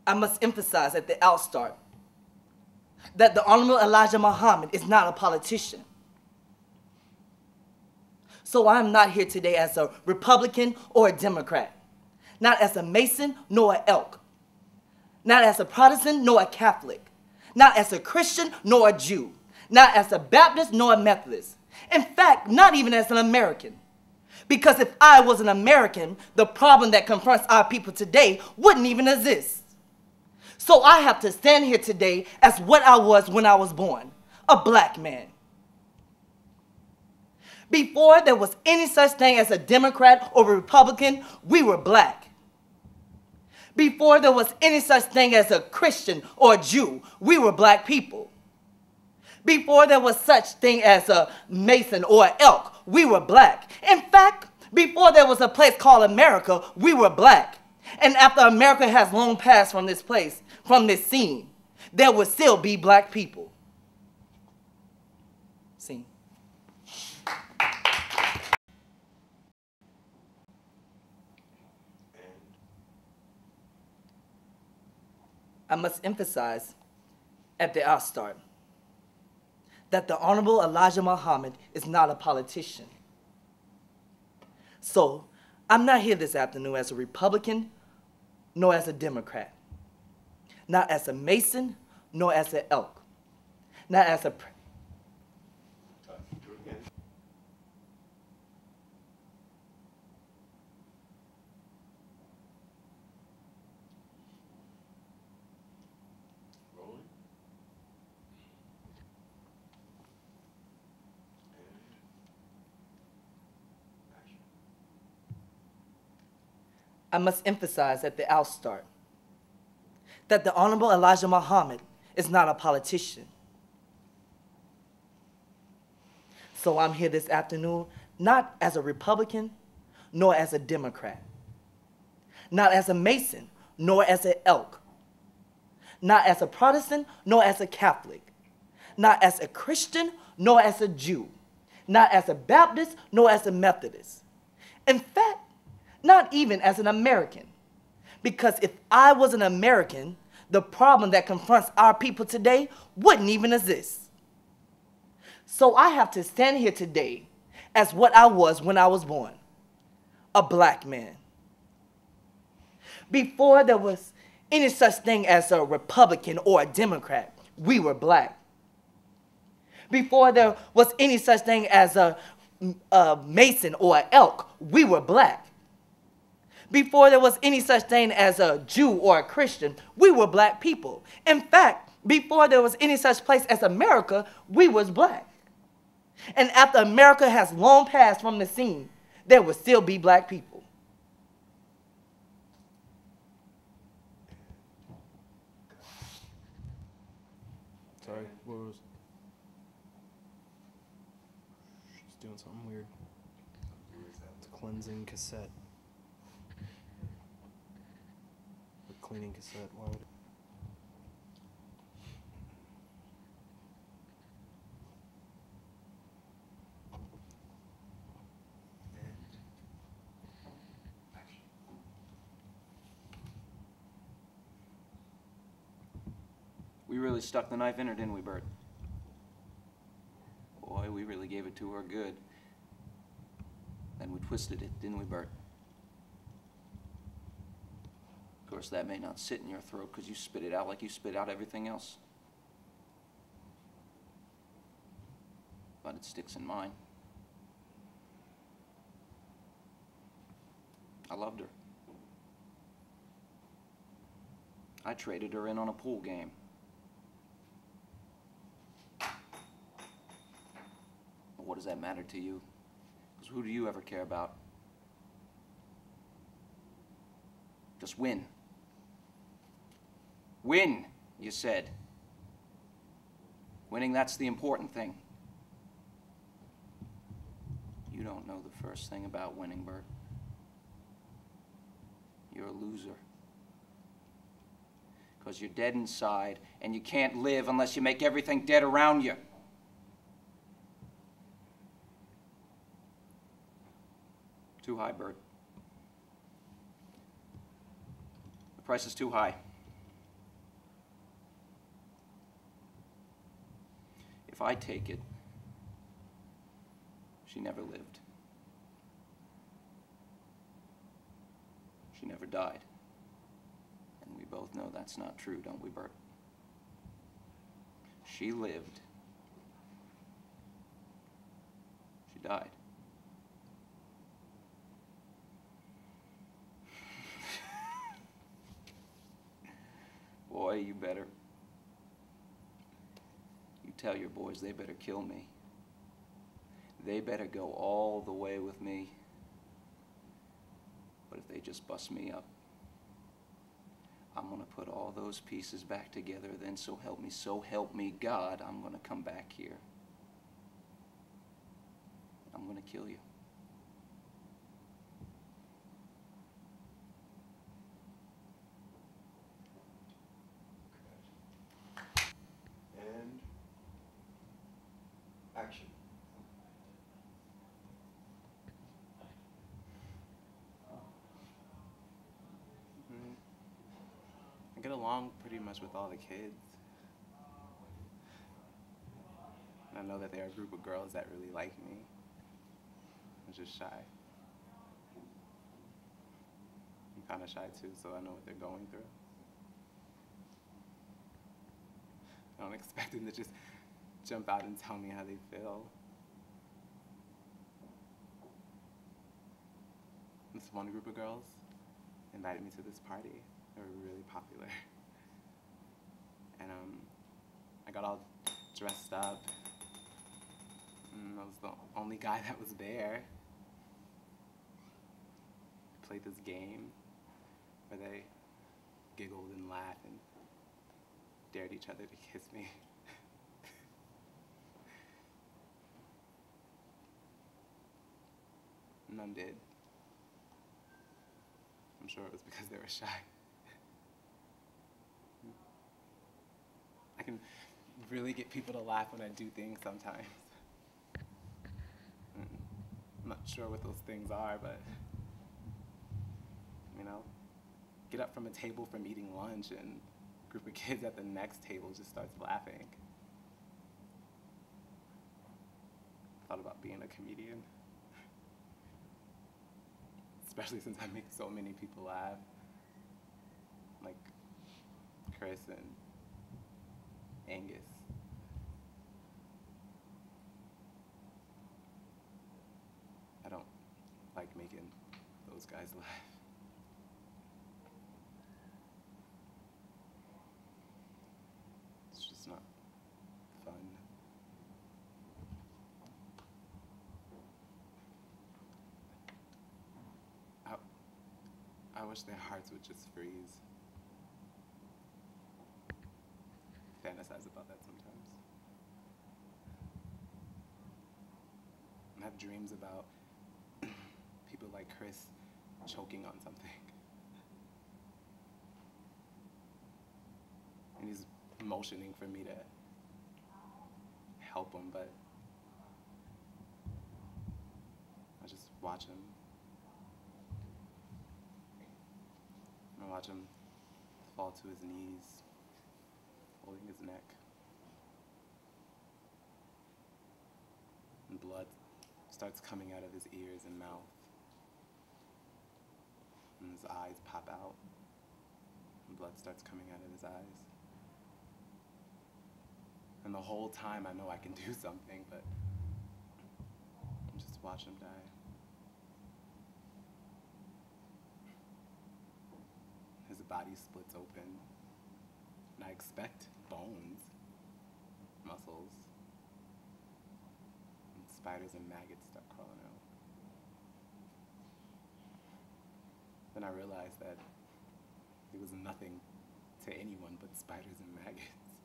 I must emphasize at the outstart that the Honorable Elijah Muhammad is not a politician. So I am not here today as a Republican or a Democrat, not as a Mason nor an Elk, not as a Protestant nor a Catholic, not as a Christian nor a Jew, not as a Baptist nor a Methodist. In fact, not even as an American. Because if I was an American, the problem that confronts our people today wouldn't even exist. So I have to stand here today as what I was when I was born, a black man. Before there was any such thing as a Democrat or a Republican, we were black. Before there was any such thing as a Christian or a Jew, we were black people. Before there was such thing as a Mason or an Elk, we were black. In fact, before there was a place called America, we were black. And after America has long passed from this place, from this scene, there will still be black people. Scene. I must emphasize at the outstart that the Honorable Elijah Muhammad is not a politician. So, I'm not here this afternoon as a Republican, nor as a Democrat, not as a Mason, nor as an Elk, not as a... I must emphasize at the outstart that the Honorable Elijah Muhammad is not a politician. So I'm here this afternoon not as a Republican, nor as a Democrat, not as a Mason, nor as an Elk, not as a Protestant, nor as a Catholic, not as a Christian, nor as a Jew, not as a Baptist, nor as a Methodist. In fact, not even as an American. Because if I was an American, the problem that confronts our people today wouldn't even exist. So I have to stand here today as what I was when I was born, a black man. Before there was any such thing as a Republican or a Democrat, we were black. Before there was any such thing as a Mason or an Elk, we were black. Before there was any such thing as a Jew or a Christian, we were black people. In fact, before there was any such place as America, we was black. And after America has long passed from the scene, there will still be black people. Sorry, what was... She's doing something weird. It's a cleansing cassette. Cleaning cassette. Why would it? We really stuck the knife in her, didn't we, Bert? Boy, we really gave it to her good. Then we twisted it, didn't we, Bert? Of course, that may not sit in your throat because you spit it out like you spit out everything else. But it sticks in mine. I loved her. I traded her in on a pool game. But what does that matter to you? Because who do you ever care about? Just win. Win, you said. Winning, that's the important thing. You don't know the first thing about winning, Bert. You're a loser. Because you're dead inside, and you can't live unless you make everything dead around you. Too high, Bert. The price is too high. if I take it, she never lived. She never died. And we both know that's not true, don't we, Bert? She lived. She died. Boy, you better. You tell your boys they better kill me. They better go all the way with me. But if they just bust me up, I'm gonna put all those pieces back together, then so help me God, I'm gonna come back here. I'm gonna kill you. And action. I get along pretty much with all the kids. And I know that there are a group of girls that really like me. I'm just shy. I'm kind of shy too, so I know what they're going through. I don't expect them to just jump out and tell me how they feel. This one group of girls invited me to this party. They were really popular. And I got all dressed up. And I was the only guy that was there. We played this game where they giggled and laughed and dared each other to kiss me. None did. I'm sure it was because they were shy. I can really get people to laugh when I do things sometimes. I'm not sure what those things are, but, you know, get up from a table from eating lunch and a group of kids at the next table just starts laughing. Thought about being a comedian. Especially since I make so many people laugh. Like Chris and Angus. I don't like making those guys laugh. It's just not fun. I wish their hearts would just freeze. Fantasize about that sometimes. I have dreams about people like Chris choking on something. And he's motioning for me to help him, but I just watch him. I watch him fall to his knees, holding his neck. And blood starts coming out of his ears and mouth. And his eyes pop out. And blood starts coming out of his eyes. And the whole time I know I can do something, but I just watch him die. His body splits open, and I expect bones, muscles, and spiders and maggots start crawling out. Then I realized that it was nothing to anyone but spiders and maggots.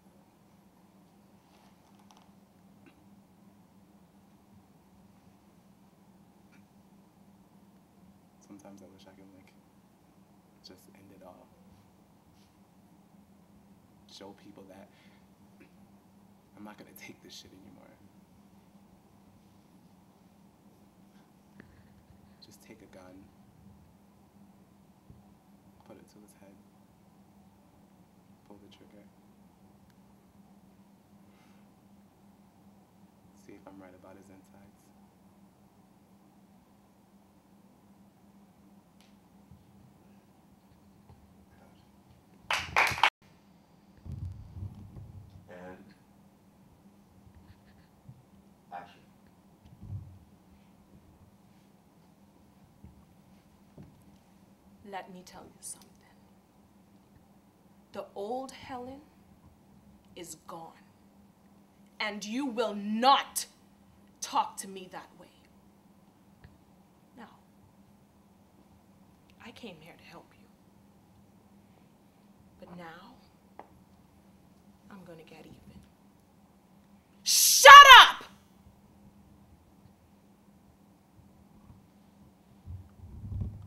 Sometimes I wish I could, just end it all. Show people that I'm not gonna take this shit anymore. Just take a gun, put it to his head, pull the trigger. see if I'm right about his insides. And action. Let me tell you something. The old Helen is gone. And you will not talk to me that way. Now, I came here to help you. But now, I'm gonna get even. Shut up!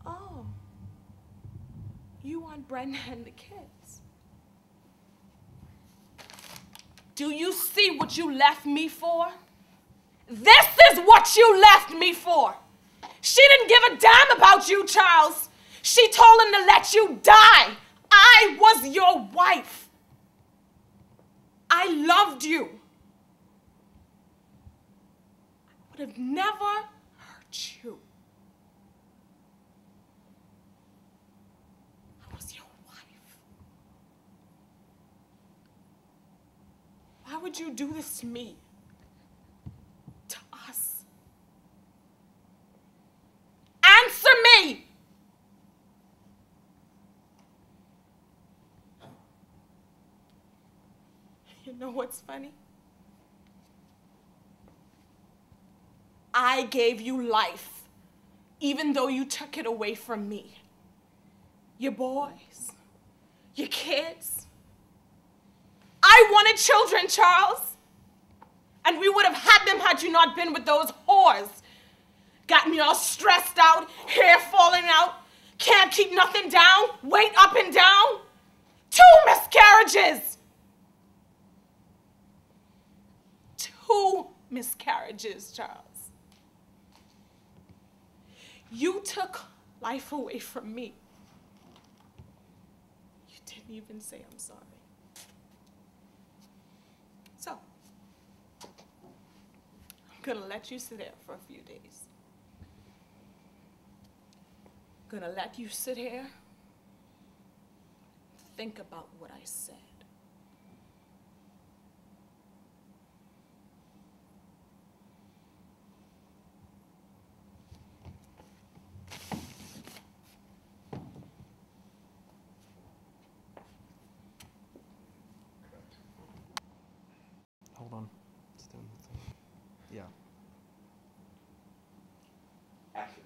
Oh. You want Brenda and the kids. Do you see what you left me for? This is what you left me for. She didn't give a damn about you, Charles. She told him to let you die. I was your wife. I loved you. I would have never hurt you. Why would you do this to me? To us? Answer me! You know what's funny? I gave you life, even though you took it away from me. Your boys, your kids. I wanted children, Charles. And we would have had them had you not been with those whores. Got me all stressed out, hair falling out, can't keep nothing down, weight up and down. 2 miscarriages. 2 miscarriages, Charles. You took life away from me. You didn't even say I'm sorry. So, I'm gonna let you sit there for a few days. Gonna let you sit here, think about what I said. Hold on. It's doing the thing. Yeah. Action.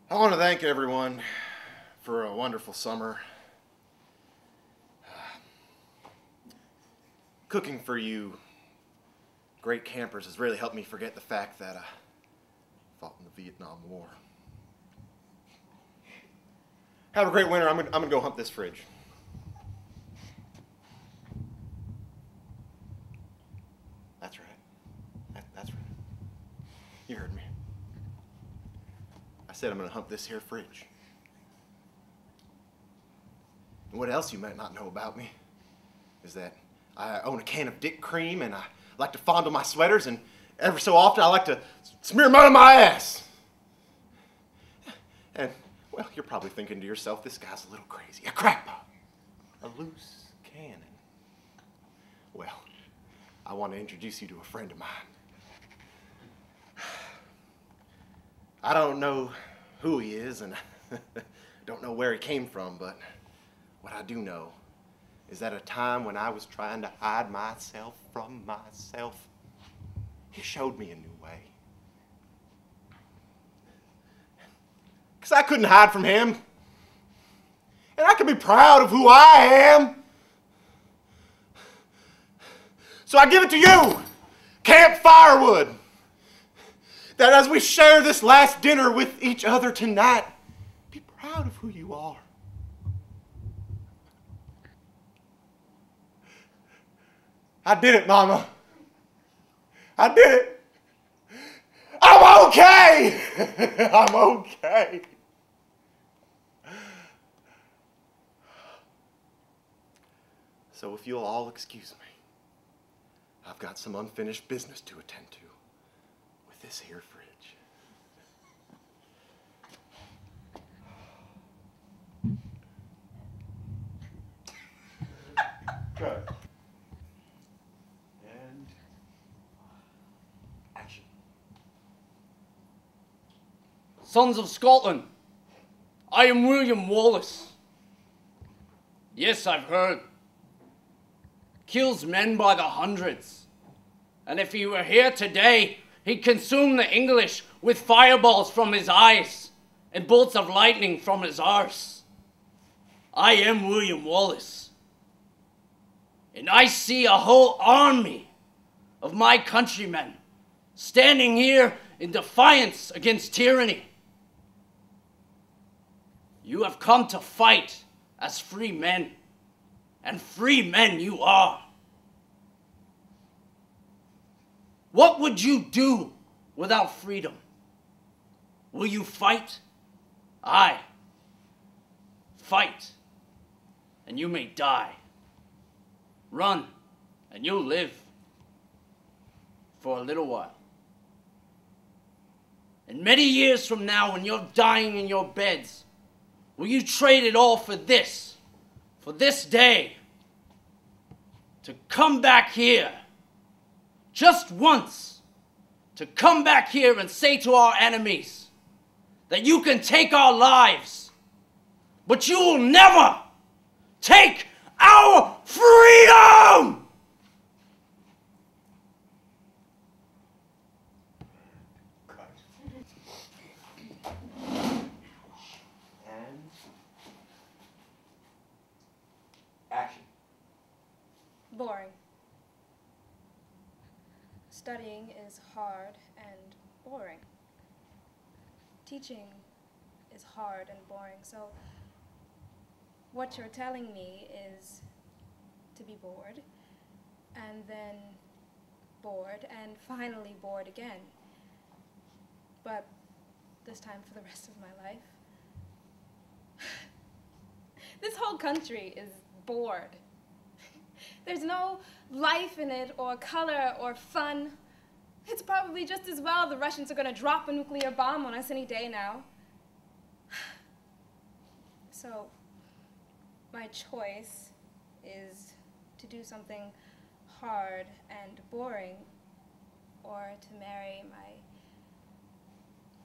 I want to thank everyone for a wonderful summer. Cooking for you great campers has really helped me forget the fact that I fought in the Vietnam War. Have a great winter. I'm gonna go hump this fridge. That's right. That's right. You heard me. I said I'm gonna hump this here fridge. And what else you might not know about me is that I own a can of Dick Cream and I like to fondle my sweaters and every so often I like to smear mud on my ass. And, well, you're probably thinking to yourself, this guy's a little crazy. A crackpot. A loose cannon. Well, I want to introduce you to a friend of mine. I don't know who he is and don't know where he came from, but what I do know is that at a time when I was trying to hide myself from myself, he showed me a new way. Because I couldn't hide from him. And I can be proud of who I am. So I give it to you, Camp Firewood, that as we share this last dinner with each other tonight, be proud of who you are. I did it, Mama. I did it. I'm okay. I'm okay. So if you'll all excuse me, I've got some unfinished business to attend to with this here fridge. Good. And action. Sons of Scotland, I am William Wallace. Yes, I've heard. Kills men by the hundreds. And if he were here today, he'd consume the English with fireballs from his eyes and bolts of lightning from his arse. I am William Wallace. And I see a whole army of my countrymen standing here in defiance against tyranny. You have come to fight as free men, and free men you are. What would you do without freedom? Will you fight? Aye. Fight, and you may die. Run, and you'll live for a little while. And many years from now, when you're dying in your beds, will you trade it all for this day, to come back here, just once, to come back here and say to our enemies that you can take our lives, but you will never take our freedom! And action. Boring. Studying is hard and boring. Teaching is hard and boring, so what you're telling me is to be bored, and then bored, and finally bored again. But this time for the rest of my life. This whole country is bored. There's no life in it, or color, or fun. It's probably just as well the Russians are going to drop a nuclear bomb on us any day now. So, my choice is to do something hard and boring, or to marry my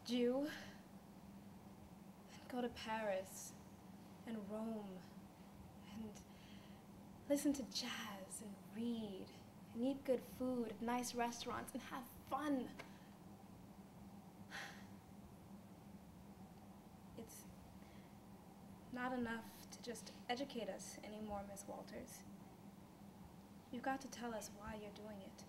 Jew and go to Paris and Rome and listen to jazz and read and eat good food at nice restaurants and have fun. It's not enough to just educate us anymore, Miss Walters. You've got to tell us why you're doing it.